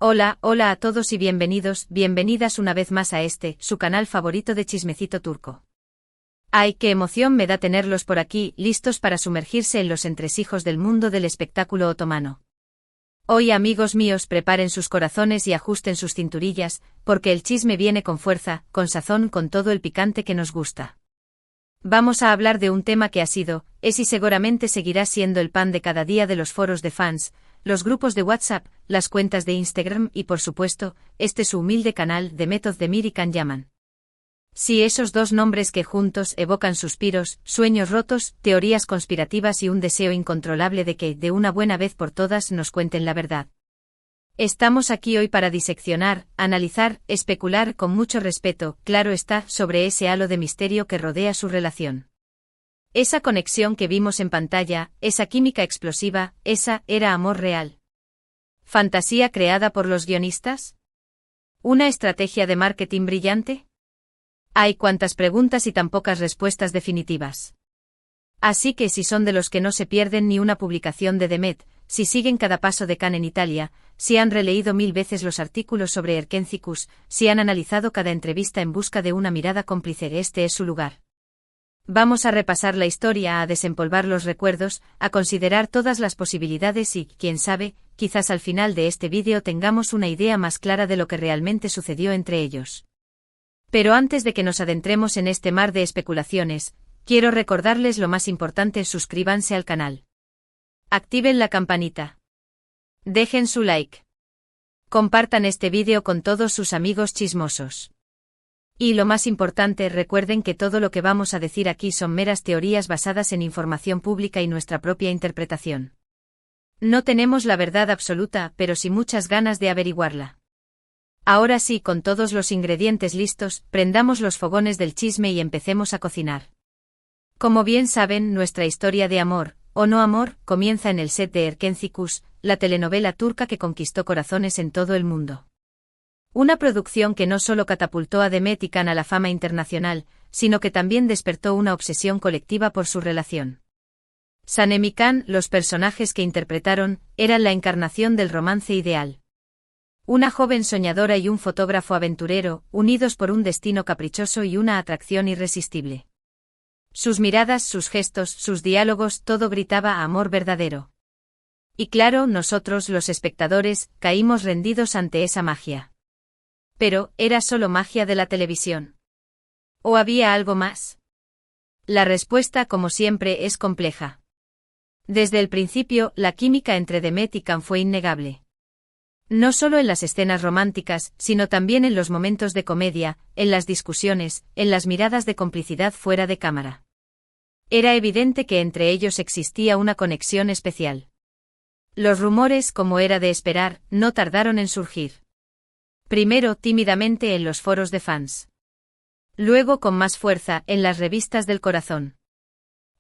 Hola, hola a todos y bienvenidos, bienvenidas una vez más a su canal favorito de Chismecito Turco. ¡Ay, qué emoción me da tenerlos por aquí, listos para sumergirse en los entresijos del mundo del espectáculo otomano! Hoy, amigos míos, preparen sus corazones y ajusten sus cinturillas, porque el chisme viene con fuerza, con sazón, con todo el picante que nos gusta. Vamos a hablar de un tema que ha sido, es y seguramente seguirá siendo el pan de cada día de los foros de fans, los grupos de WhatsApp, las cuentas de Instagram y por supuesto, su humilde canal Demet Özdemir y Can Yaman. Sí, esos dos nombres que juntos evocan suspiros, sueños rotos, teorías conspirativas y un deseo incontrolable de que, de una buena vez por todas, nos cuenten la verdad. Estamos aquí hoy para diseccionar, analizar, especular con mucho respeto, claro está, sobre ese halo de misterio que rodea su relación. Esa conexión que vimos en pantalla, esa química explosiva, ¿era amor real? ¿Fantasía creada por los guionistas? ¿Una estrategia de marketing brillante? Hay cuantas preguntas y tan pocas respuestas definitivas. Así que si son de los que no se pierden ni una publicación de Demet, si siguen cada paso de Can en Italia, si han releído 1000 veces los artículos sobre Erkenci-Kuş, si han analizado cada entrevista en busca de una mirada cómplice, este es su lugar. Vamos a repasar la historia, a desempolvar los recuerdos, a considerar todas las posibilidades y, quién sabe, quizás al final de este vídeo tengamos una idea más clara de lo que realmente sucedió entre ellos. Pero antes de que nos adentremos en este mar de especulaciones, quiero recordarles lo más importante: suscríbanse al canal. Activen la campanita. Dejen su like. Compartan este vídeo con todos sus amigos chismosos. Y lo más importante, recuerden que todo lo que vamos a decir aquí son meras teorías basadas en información pública y nuestra propia interpretación. No tenemos la verdad absoluta, pero sí muchas ganas de averiguarla. Ahora sí, con todos los ingredientes listos, prendamos los fogones del chisme y empecemos a cocinar. Como bien saben, nuestra historia de amor, o no amor, comienza en el set de Erkenci-Kuş, la telenovela turca que conquistó corazones en todo el mundo. Una producción que no solo catapultó a Demet y Can a la fama internacional, sino que también despertó una obsesión colectiva por su relación. Sanem y Can, los personajes que interpretaron, eran la encarnación del romance ideal. Una joven soñadora y un fotógrafo aventurero, unidos por un destino caprichoso y una atracción irresistible. Sus miradas, sus gestos, sus diálogos, todo gritaba a amor verdadero. Y claro, nosotros, los espectadores, caímos rendidos ante esa magia. Pero, ¿era solo magia de la televisión? ¿O había algo más? La respuesta, como siempre, es compleja. Desde el principio, la química entre Demet y Can fue innegable. No solo en las escenas románticas, sino también en los momentos de comedia, en las discusiones, en las miradas de complicidad fuera de cámara. Era evidente que entre ellos existía una conexión especial. Los rumores, como era de esperar, no tardaron en surgir. Primero, tímidamente en los foros de fans. Luego, con más fuerza, en las revistas del corazón.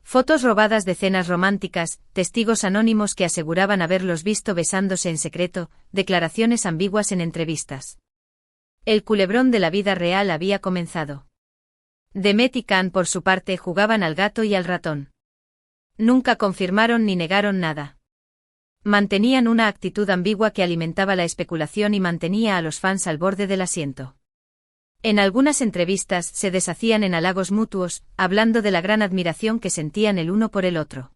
Fotos robadas de cenas románticas, testigos anónimos que aseguraban haberlos visto besándose en secreto, declaraciones ambiguas en entrevistas. El culebrón de la vida real había comenzado. Demet y Can, por su parte, jugaban al gato y al ratón. Nunca confirmaron ni negaron nada. Mantenían una actitud ambigua que alimentaba la especulación y mantenía a los fans al borde del asiento. En algunas entrevistas se deshacían en halagos mutuos, hablando de la gran admiración que sentían el uno por el otro.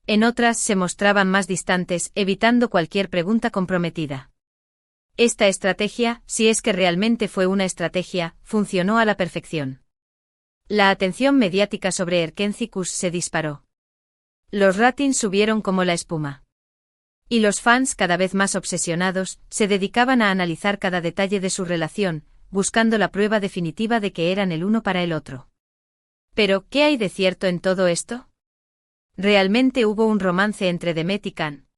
En otras se mostraban más distantes, evitando cualquier pregunta comprometida. Esta estrategia, si es que realmente fue una estrategia, funcionó a la perfección. La atención mediática sobre Erkenci-Kuş se disparó. Los ratings subieron como la espuma. Y los fans, cada vez más obsesionados, se dedicaban a analizar cada detalle de su relación, buscando la prueba definitiva de que eran el uno para el otro. Pero, ¿qué hay de cierto en todo esto? ¿Realmente hubo un romance entre Demet y Can?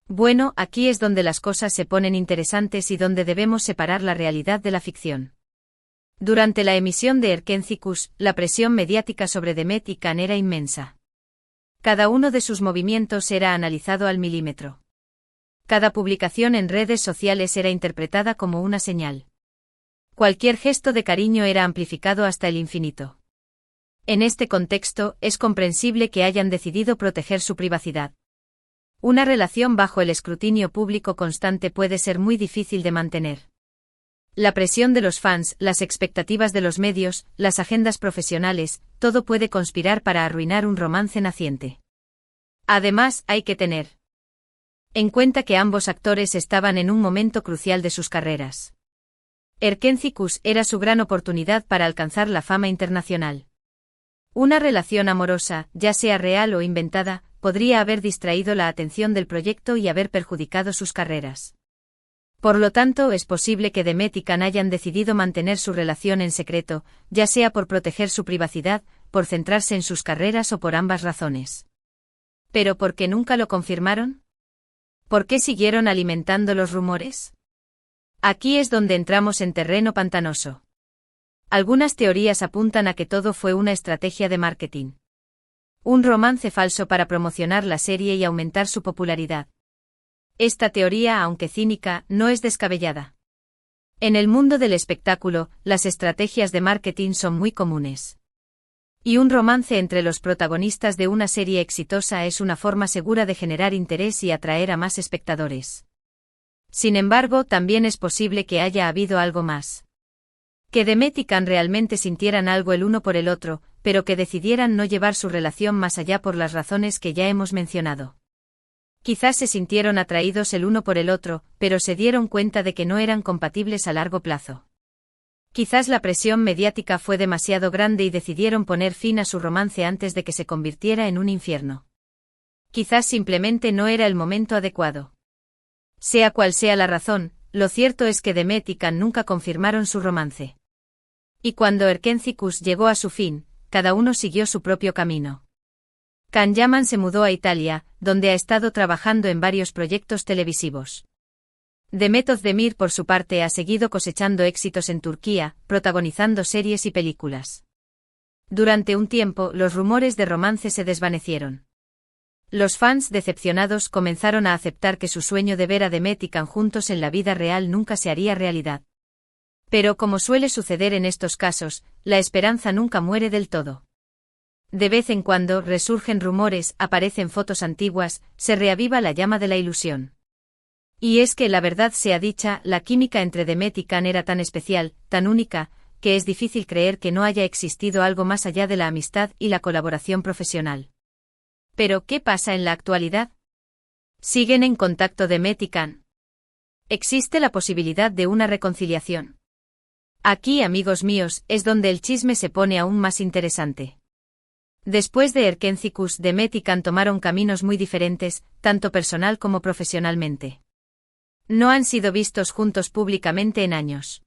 Bueno, aquí es donde las cosas se ponen interesantes y donde debemos separar la realidad de la ficción. Durante la emisión de Erkenci-Kuş, la presión mediática sobre Demet y Can era inmensa. Cada uno de sus movimientos era analizado al milímetro. Cada publicación en redes sociales era interpretada como una señal. Cualquier gesto de cariño era amplificado hasta el infinito. En este contexto, es comprensible que hayan decidido proteger su privacidad. Una relación bajo el escrutinio público constante puede ser muy difícil de mantener. La presión de los fans, las expectativas de los medios, las agendas profesionales, todo puede conspirar para arruinar un romance naciente. Además, hay que tener en cuenta que ambos actores estaban en un momento crucial de sus carreras. Erkénthicus era su gran oportunidad para alcanzar la fama internacional. Una relación amorosa, ya sea real o inventada, podría haber distraído la atención del proyecto y haber perjudicado sus carreras. Por lo tanto, es posible que Demet y Can hayan decidido mantener su relación en secreto, ya sea por proteger su privacidad, por centrarse en sus carreras o por ambas razones. ¿Pero por qué nunca lo confirmaron? ¿Por qué siguieron alimentando los rumores? Aquí es donde entramos en terreno pantanoso. Algunas teorías apuntan a que todo fue una estrategia de marketing. Un romance falso para promocionar la serie y aumentar su popularidad. Esta teoría, aunque cínica, no es descabellada. En el mundo del espectáculo, las estrategias de marketing son muy comunes. Y un romance entre los protagonistas de una serie exitosa es una forma segura de generar interés y atraer a más espectadores. Sin embargo, también es posible que haya habido algo más. Que Demet y Can realmente sintieran algo el uno por el otro, pero que decidieran no llevar su relación más allá por las razones que ya hemos mencionado. Quizás se sintieron atraídos el uno por el otro, pero se dieron cuenta de que no eran compatibles a largo plazo. Quizás la presión mediática fue demasiado grande y decidieron poner fin a su romance antes de que se convirtiera en un infierno. Quizás simplemente no era el momento adecuado. Sea cual sea la razón, lo cierto es que Demet y Can nunca confirmaron su romance. Y cuando Erkénthicus llegó a su fin, cada uno siguió su propio camino. Can Yaman se mudó a Italia, donde ha estado trabajando en varios proyectos televisivos. Demet Özdemir, por su parte, ha seguido cosechando éxitos en Turquía, protagonizando series y películas. Durante un tiempo, los rumores de romance se desvanecieron. Los fans decepcionados comenzaron a aceptar que su sueño de ver a Demet y Can juntos en la vida real nunca se haría realidad. Pero como suele suceder en estos casos, la esperanza nunca muere del todo. De vez en cuando resurgen rumores, aparecen fotos antiguas, se reaviva la llama de la ilusión. Y es que la verdad sea dicha, la química entre Demet y Can era tan especial, tan única, que es difícil creer que no haya existido algo más allá de la amistad y la colaboración profesional. Pero, ¿qué pasa en la actualidad? ¿Siguen en contacto Demet y Can? ¿Existe la posibilidad de una reconciliación? Aquí, amigos míos, es donde el chisme se pone aún más interesante. Después de Erkénthicus, Demet y Can tomaron caminos muy diferentes, tanto personal como profesionalmente. No han sido vistos juntos públicamente en años.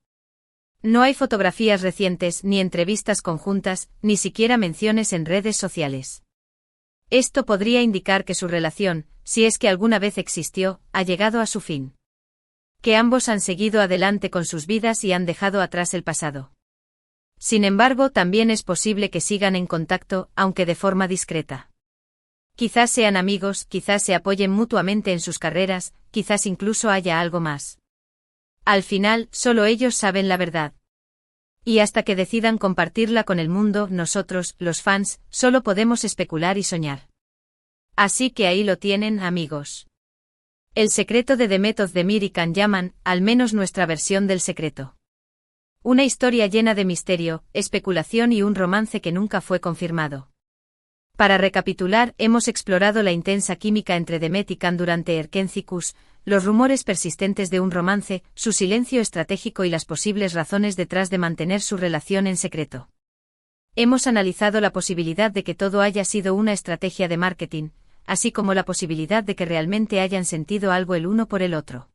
No hay fotografías recientes, ni entrevistas conjuntas, ni siquiera menciones en redes sociales. Esto podría indicar que su relación, si es que alguna vez existió, ha llegado a su fin. Que ambos han seguido adelante con sus vidas y han dejado atrás el pasado. Sin embargo, también es posible que sigan en contacto, aunque de forma discreta. Quizás sean amigos, quizás se apoyen mutuamente en sus carreras, quizás incluso haya algo más. Al final, solo ellos saben la verdad. Y hasta que decidan compartirla con el mundo, nosotros, los fans, solo podemos especular y soñar. Así que ahí lo tienen, amigos. El secreto de Demet Özdemir y Can Yaman, al menos nuestra versión del secreto. Una historia llena de misterio, especulación y un romance que nunca fue confirmado. Para recapitular, hemos explorado la intensa química entre Demet y Can durante Erkénthicus, los rumores persistentes de un romance, su silencio estratégico y las posibles razones detrás de mantener su relación en secreto. Hemos analizado la posibilidad de que todo haya sido una estrategia de marketing, así como la posibilidad de que realmente hayan sentido algo el uno por el otro.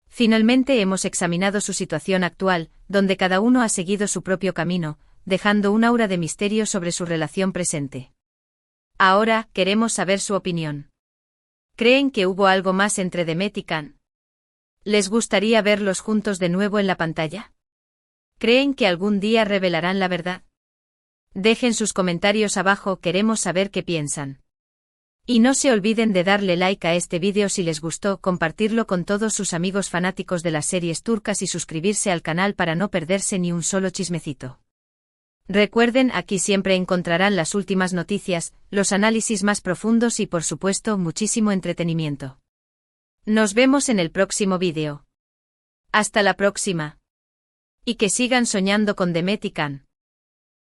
Finalmente hemos examinado su situación actual, donde cada uno ha seguido su propio camino, dejando un aura de misterio sobre su relación presente. Ahora, queremos saber su opinión. ¿Creen que hubo algo más entre Demet y Can? ¿Les gustaría verlos juntos de nuevo en la pantalla? ¿Creen que algún día revelarán la verdad? Dejen sus comentarios abajo, queremos saber qué piensan. Y no se olviden de darle like a este vídeo si les gustó, compartirlo con todos sus amigos fanáticos de las series turcas y suscribirse al canal para no perderse ni un solo chismecito. Recuerden, aquí siempre encontrarán las últimas noticias, los análisis más profundos y por supuesto muchísimo entretenimiento. Nos vemos en el próximo vídeo. Hasta la próxima. Y que sigan soñando con Demet y Can.